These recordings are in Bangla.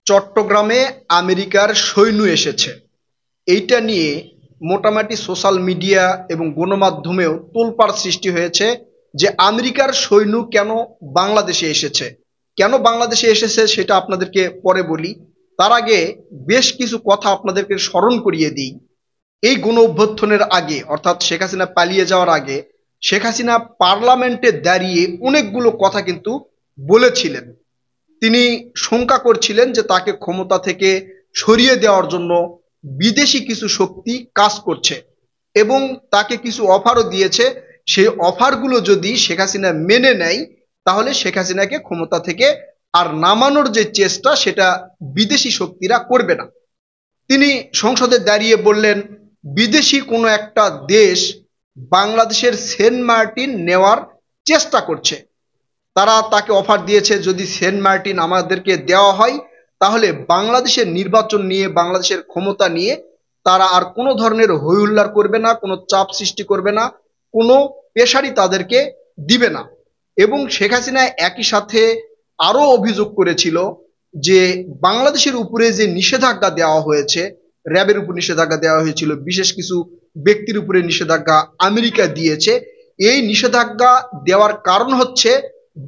চট্টগ্রামে আমেরিকার সৈন্য এসেছে, এইটা নিয়ে মোটামুটি সোশ্যাল মিডিয়া এবং গণমাধ্যমেও তোলপাড় সৃষ্টি হয়েছে যে আমেরিকার সৈন্য কেন বাংলাদেশে এসেছে। কেন বাংলাদেশে এসেছে সেটা আপনাদেরকে পরে বলি। তার আগে বেশ কিছু কথা আপনাদেরকে স্মরণ করিয়ে দিই। এই গণ অভ্যুত্থানের আগে, অর্থাৎ শেখ হাসিনা পালিয়ে যাওয়ার আগে, শেখ হাসিনা পার্লামেন্টে দাঁড়িয়ে অনেকগুলো কথা কিন্তু বলেছিলেন। তিনি শঙ্কা করছিলেন যে তাকে ক্ষমতা থেকে সরিয়ে দেওয়ার জন্য বিদেশি কিছু শক্তি কাজ করছে এবং তাকে কিছু অফারও দিয়েছে। সেই অফারগুলো যদি শেখ হাসিনা মেনে নেয় তাহলে শেখ হাসিনাকে ক্ষমতা থেকে আর নামানোর যে চেষ্টা সেটা বিদেশি শক্তিরা করবে না। তিনি সংসদে দাঁড়িয়ে বললেন, বিদেশি কোনো একটা দেশ বাংলাদেশের সেন্ট মার্টিন নেওয়ার চেষ্টা করছে। তারা তাকে অফার দিয়েছে, যদি সেন্ট মার্টিন আমাদেরকে দেওয়া হয় তাহলে বাংলাদেশের নির্বাচন নিয়ে, বাংলাদেশের ক্ষমতা নিয়ে তারা আর কোনো ধরনের হইহুল্লার করবে না, কোনো চাপ সৃষ্টি করবে না, কোনো প্রেশারই তাদেরকে দিবে না। এবং শেখ হাসিনা একই সাথে আরো অভিযোগ করেছিল যে বাংলাদেশের উপরে যে নিষেধাজ্ঞা দেওয়া হয়েছে, র্যাবের উপর নিষেধাজ্ঞা দেওয়া হয়েছিল, বিশেষ কিছু ব্যক্তির উপরে নিষেধাজ্ঞা আমেরিকা দিয়েছে। এই নিষেধাজ্ঞা দেওয়ার কারণ হচ্ছে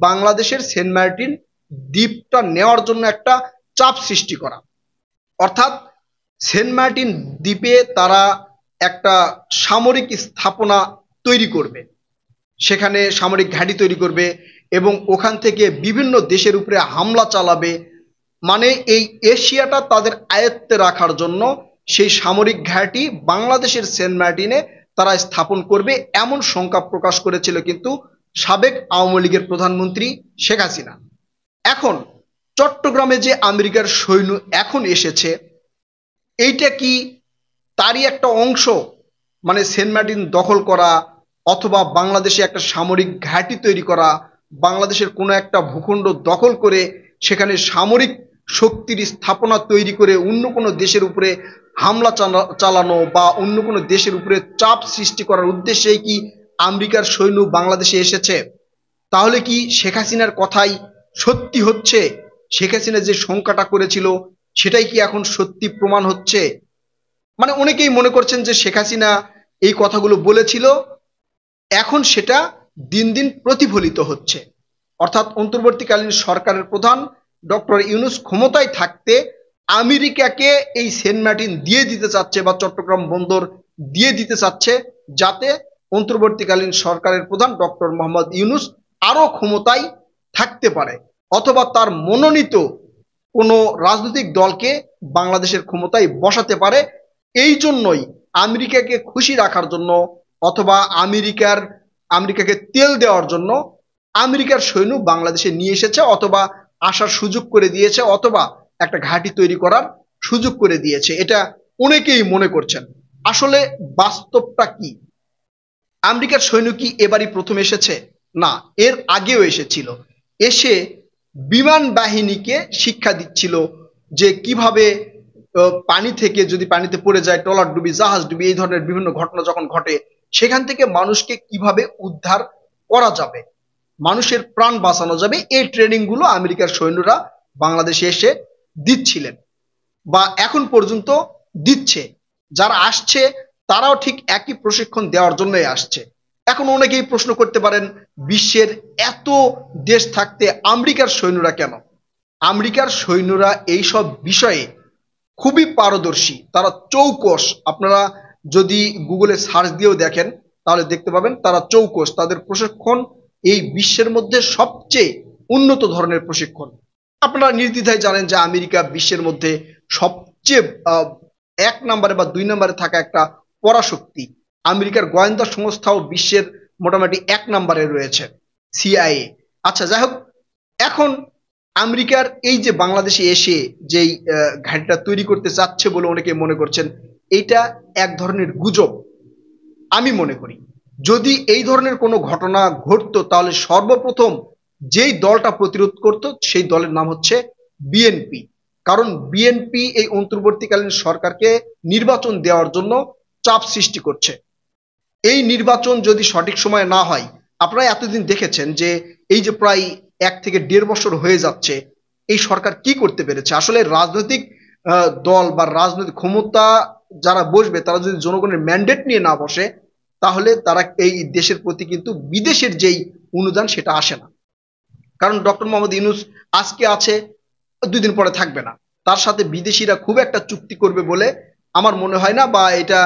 বাংলাদেশের সেন্ট মার্টিন দ্বীপটা নেওয়ার জন্য একটা চাপ সৃষ্টি করা। অর্থাৎ সেন্ট মার্টিন দ্বীপে তারা একটা সামরিক স্থাপনা তৈরি করবে, সেখানে সামরিক ঘাঁটি তৈরি করবে এবং ওখান থেকে বিভিন্ন দেশের উপরে হামলা চালাবে। মানে এই এশিয়াটা তাদের আয়ত্তে রাখার জন্য সেই সামরিক ঘাঁটি বাংলাদেশের সেন্ট মার্টিনে তারা স্থাপন করবে, এমন শঙ্কা প্রকাশ করেছিল কিন্তু সাবেক আওয়ামী লীগের প্রধানমন্ত্রী শেখ হাসিনা। এখন চট্টগ্রামে যে আমেরিকার সৈন্য এখন এসেছে, এইটা কি তারই একটা অংশ? মানে সেন্ট মার্টিন দখল করা অথবা বাংলাদেশে একটা সামরিক ঘাঁটি তৈরি করা, বাংলাদেশের কোনো একটা ভূখণ্ড দখল করে সেখানে সামরিক শক্তির স্থাপনা তৈরি করে অন্য কোনো দেশের উপরে হামলা চালানো বা অন্য কোনো দেশের উপরে চাপ সৃষ্টি করার উদ্দেশ্যেই কি আমেরিকার সৈন্য বাংলাদেশে এসেছে? তাহলে কি শেখ হাসিনার কথাই সত্যি হচ্ছে? শেখ হাসিনা যে শঙ্কাটা করেছিল সেটাই কি এখন সত্যি প্রমাণ হচ্ছে? মানে অনেকেই মনে করছেন যে শেখ হাসিনা এই কথাগুলো বলেছিল, এখন সেটা দিন দিন প্রতিফলিত হচ্ছে। অর্থাৎ অন্তর্বর্তীকালীন সরকারের প্রধান ডক্টর ইউনূস ক্ষমতায় থাকতে আমেরিকাকে এই সেন্ট মার্টিন দিয়ে দিতে চাচ্ছে বা চট্টগ্রাম বন্দর দিয়ে দিতে চাচ্ছে, যাতে অন্তর্বর্তীকালীন সরকারের প্রধান ডক্টর মোহাম্মদ ইউনূস আরো ক্ষমতায় থাকতে পারে অথবা তার মনোনীত কোনো রাজনৈতিক দলকে বাংলাদেশের ক্ষমতায় বসাতে পারে। এই জন্যই আমেরিকাকে খুশি রাখার জন্য অথবা আমেরিকাকে তেল দেওয়ার জন্য আমেরিকার সৈন্য বাংলাদেশে নিয়ে এসেছে, অথবা আসার সুযোগ করে দিয়েছে, অথবা একটা ঘাঁটি তৈরি করার সুযোগ করে দিয়েছে। এটা অনেকেই মনে করছেন। আসলে বাস্তবটা কি? আমেরিকার সৈন্য কি এবারই প্রথম এসেছে? না, এর আগেও এসেছিল। এসে বিমান বাহিনীকে শিক্ষা দিচ্ছিল যে কিভাবে পানি থেকে, যদি পানিতে পড়ে যায়, ট্রলার ডুবি, জাহাজ ডুবি, এই ধরনের বিভিন্ন ঘটনা যখন ঘটে সেখান থেকে মানুষকে কিভাবে উদ্ধার করা যাবে, মানুষের প্রাণ বাঁচানো যাবে, এই ট্রেনিং গুলো আমেরিকার সৈন্যরা বাংলাদেশে এসে দিচ্ছিলেন বা এখন পর্যন্ত দিচ্ছে। যারা আসছে তারাও ঠিক একই প্রশিক্ষণ দেওয়ার জন্যই আসছে। এখন অনেকেই প্রশ্ন করতে পারেন, বিশ্বের এত দেশ থাকতে আমেরিকার সৈন্যরা কেন? আমেরিকার সৈন্যরা এইসব বিষয়ে খুবই পারদর্শী, তারা চৌকস। আপনারা যদি গুগলে সার্চ দিয়েও দেখেন তাহলে দেখতে পাবেন তারা চৌকস। তাদের প্রশিক্ষণ এই বিশ্বের মধ্যে সবচেয়ে উন্নত ধরনের প্রশিক্ষণ। আপনারা নির্দ্বিধায় জানেন যে আমেরিকা বিশ্বের মধ্যে সবচেয়ে 1 নম্বরে বা 2 নম্বরে থাকা একটা পরাশক্তি। আমেরিকার গোয়েন্দা সংস্থাও বিশ্বের মোটামুটি 1 নম্বরে রয়েছে, সিআইএ। আচ্ছা, যাই হোক, এখন আমেরিকার এই যে বাংলাদেশে এসে যেই ঘাঁটিটা তৈরি করতে চাচ্ছে বলে অনেকে মনে করছেন, এইটা এক ধরনের গুজব। আমি মনে করি যদি এই ধরনের কোনো ঘটনা ঘটতো তাহলে সর্বপ্রথম যেই দলটা প্রতিরোধ করত সেই দলের নাম হচ্ছে বিএনপি। কারণ বিএনপি এই অন্তর্বর্তীকালীন সরকারকে নির্বাচন দেওয়ার জন্য চাপ সৃষ্টি করছে। এই নির্বাচন যদি সঠিক সময়ে না হয়, আপনারা এতদিন দেখেছেন যে এই যে প্রায় 1 থেকে 1.5 বছর হয়ে যাচ্ছে, এই সরকার কি করতে পেরেছে? আসলে রাজনৈতিক দল বা রাজনৈতিক ক্ষমতা যারা বসবে তারা যদি জনগণের ম্যান্ডেট নিয়ে না বসে, তাহলে তারা এই দেশের প্রতি কিন্তু বিদেশের যেই অনুদান সেটা আসে না। কারণ ডক্টর মোহাম্মদ ইউনূস আজকে আছে, 2 দিন পরে থাকবে না। তার সাথে বিদেশিরা খুব একটা চুক্তি করবে বলে আমার মনে হয় না, বা এটা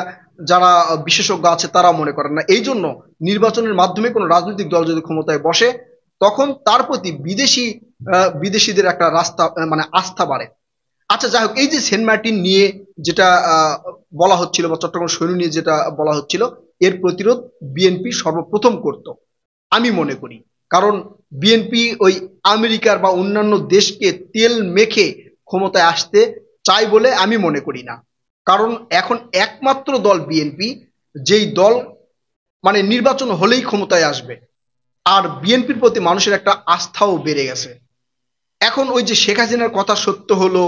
যারা বিশেষজ্ঞ আছে তারা মনে করেন না। এই জন্য নির্বাচনের মাধ্যমে কোনো রাজনৈতিক দল যদি ক্ষমতায় বসে, তখন তার প্রতি বিদেশিদের একটা রাস্তা মানে আস্থা বাড়ে। আচ্ছা, যাই হোক, এই যে সেন্ট মার্টিন নিয়ে যেটা বলা হচ্ছিল, বা চট্টগ্রাম সৈন্য নিয়ে যেটা বলা হচ্ছিল, এর প্রতিরোধ বিএনপি সর্বপ্রথম করত আমি মনে করি। কারণ বিএনপি ওই আমেরিকার বা অন্যান্য দেশকে তেল মেখে ক্ষমতায় আসতে চায় বলে আমি মনে করি না। কারণ এখন একমাত্র দল বিএনপি, যেই দল মানে নির্বাচন হলেই ক্ষমতায় আসবে, আর বিএনপির প্রতি মানুষের একটা আস্থাও বেড়ে গেছে। এখন ওই যে শেখ হাসিনার কথা সত্য হলো,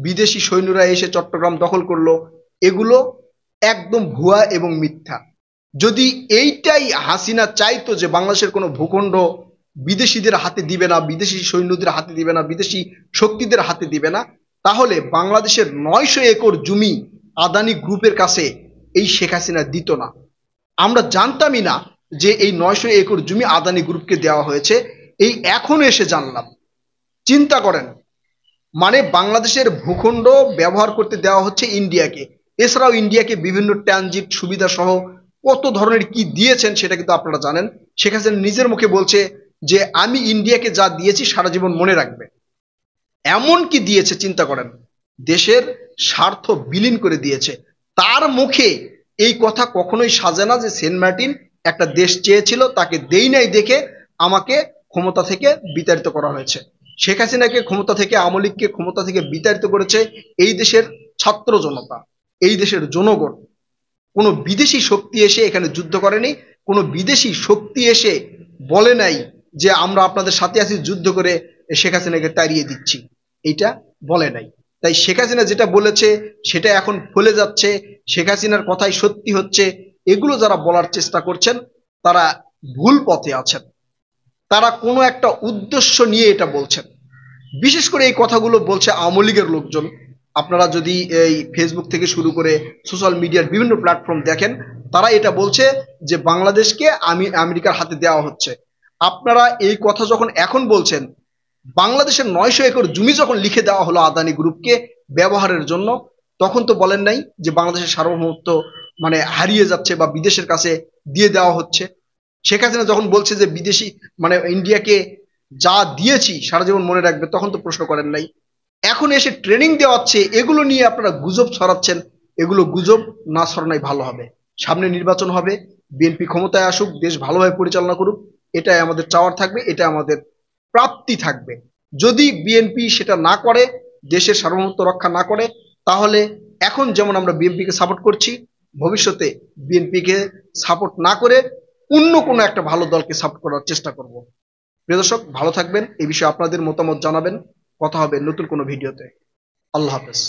বিদেশি সৈন্যরা এসে চট্টগ্রাম দখল করলো, এগুলো একদম ভুয়া এবং মিথ্যা। যদি এইটাই হাসিনা চাইতো যে বাংলাদেশের কোনো ভূখণ্ড বিদেশিদের হাতে দিবে না, বিদেশি সৈন্যদের হাতে দিবে না, বিদেশি শক্তিদের হাতে দিবে না, তাহলে বাংলাদেশের 900 একর জমি আদানি গ্রুপের কাছে এই শেখ হাসিনা দিত না। আমরা জানতামই না যে এই 900 একর জমি আদানি গ্রুপকে দেওয়া হয়েছে, এই এখন এসে জানলাম। চিন্তা করেন, মানে বাংলাদেশের ভূখণ্ড ব্যবহার করতে দেওয়া হচ্ছে ইন্ডিয়াকে। এছাড়াও ইন্ডিয়াকে বিভিন্ন ট্রানজিট সুবিধা সহ কত ধরনের কি দিয়েছেন সেটা কিন্তু আপনারা জানেন। শেখ হাসিনা নিজের মুখে বলছে যে আমি ইন্ডিয়াকে যা দিয়েছি সারা জীবন মনে রাখবে। এমন কি দিয়েছে চিন্তা করেন, দেশের স্বার্থ বিলীন করে দিয়েছে। তার মুখে এই কথা কখনোই সাজে না যে সেন্ট মার্টিন একটা দেশ চেয়েছিল, তাকে দেই নাই দেখে আমাকে ক্ষমতা থেকে বিতাড়িত করা হয়েছে। শেখ হাসিনাকে ক্ষমতা থেকে, আওয়ামী লীগকে ক্ষমতা থেকে বিতাড়িত করেছে এই দেশের ছাত্র জনতা, এই দেশের জনগণ। কোনো বিদেশি শক্তি এসে এখানে যুদ্ধ করেনি, কোনো বিদেশি শক্তি এসে বলে নাই যে আমরা আপনাদের সাথে আছি, যুদ্ধ করে শেখ হাসিনাকে তাড়িয়ে দিচ্ছি, এইটা বলে নাই। তাই শেখ হাসিনা যেটা বলেছে সেটা এখন ফলে যাচ্ছে, শেখ হাসিনার কথাই সত্যি হচ্ছে। এগুলো যারা বলার চেষ্টা করছেন তারা ভুল পথে আছেন, তারা কোনো একটা উদ্দেশ্য নিয়ে এটা বলছেন। বিশেষ করে এই কথাগুলো বলছে আওয়ামী লীগের লোকজন। আপনারা যদি এই ফেসবুক থেকে শুরু করে সোশ্যাল মিডিয়ার বিভিন্ন প্ল্যাটফর্ম দেখেন, তারা এটা বলছে যে বাংলাদেশকে আমেরিকার হাতে দেওয়া হচ্ছে। আপনারা এই কথা যখন এখন বলছেন, বাংলাদেশের 900 একর জমি যখন লিখে দেওয়া হলো আদানি গ্রুপকে ব্যবহারের জন্য, তখন তো বলেন নাই যে বাংলাদেশের সার্বভৌমত্ব মানে হারিয়ে যাচ্ছে বা বিদেশের কাছে দিয়ে দেওয়া হচ্ছে। শেখ হাসিনা যখন বলছে যে বিদেশি মানে ইন্ডিয়াকে যা দিয়েছি সারা জীবন মনে রাখবে, তখন তো প্রশ্ন করেন নাই। এখন এসে ট্রেনিং দেওয়াচ্ছে, এগুলো নিয়ে আপনারা গুজব ছড়াচ্ছেন। এগুলো গুজব না ছড়ানোই ভালো হবে। সামনে নির্বাচন হবে, বিএনপি ক্ষমতায় আসুক, দেশ ভালোভাবে পরিচালনা করুক, এটাই আমাদের চাওয়ার থাকবে, এটা আমাদের প্রাপ্তি থাকবে। যদি বিএনপি সেটা না করে, দেশের সার্বভৌমত্ব রক্ষা না করে, তাহলে এখন যেমন আমরা বিএনপিকে সাপোর্ট করছি, ভবিষ্যতে বিএনপিকে সাপোর্ট না করে অন্য কোনো একটা ভালো দলকে সাপোর্ট করার চেষ্টা করব। প্রিয় দর্শক, ভালো থাকবেন, এই বিষয়ে আপনাদের মতামত জানাবেন। কথা হবে নতুন কোনো ভিডিওতে। আল্লাহ হাফেজ।